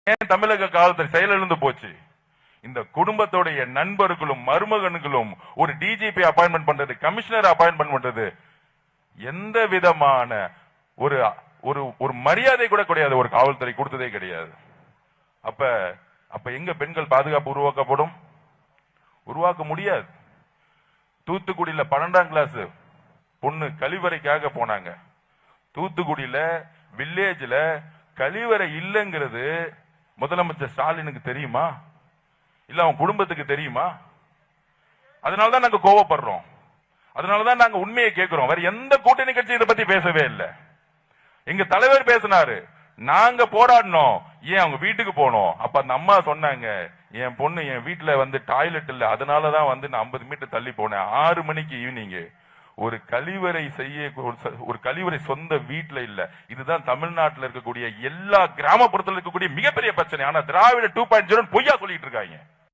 ஏன் தமிழக காவல்துறை செயலிழந்து போச்சு? இந்த குடும்பத்துடைய நண்பர்களும் மருமகன்களும் ஒரு டிஜிபி அப்பாயின்மெண்ட் பண்றது, கமிஷனர் அப்பாயின்மெண்ட் பண்றது எந்த விதமான ஒரு ஒரு ஒரு மரியாதை கூட கிடையாது, ஒரு காவல்துறை கொடுத்ததே கிடையாது. அப்ப அப்ப எங்க பெண்கள் பாதுகாப்பு உருவாக்கப்படும்? உருவாக்க முடியாது. தூத்துக்குடியில 12ஆம் கிளாஸ் பொண்ணு கழிவறைக்காக போனாங்க. தூத்துக்குடியில வில்லேஜ்ல கழிவறை இல்லைங்கிறது முதலமைச்சர் ஸ்டாலினுக்கு தெரியுமா? இல்ல அவன் குடும்பத்துக்கு தெரியுமா? அதனாலதான் நாங்க கோவப்படுறோம். அதனாலதான் நாங்க உண்மையை கேட்கிறோம். வேற எந்த கூட்டணி கட்சி இதை பத்தி பேசவே இல்லை. எங்க தலைவர் பேசினாரு, நாங்க போராடணும், ஏன் அவங்க வீட்டுக்கு போனோம். அப்ப அந்த அம்மா சொன்னாங்க, என் பொண்ணு என் வீட்டுல டாய்லெட் இல்ல, அதனாலதான் நான் 50 மீட்டர் தள்ளி போனேன். 6 மணிக்கு ஈவினிங் ஒரு கழிவறை செய்ய, ஒரு கழிவறை சொந்த வீட்டுல இல்ல. இதுதான் தமிழ்நாட்டில் இருக்கக்கூடிய எல்லா கிராமப்புறத்தில் இருக்கக்கூடிய மிகப்பெரிய பிரச்சனை. ஆனா திராவிட 2.0 பொய்யா சொல்லிட்டு இருக்காங்க.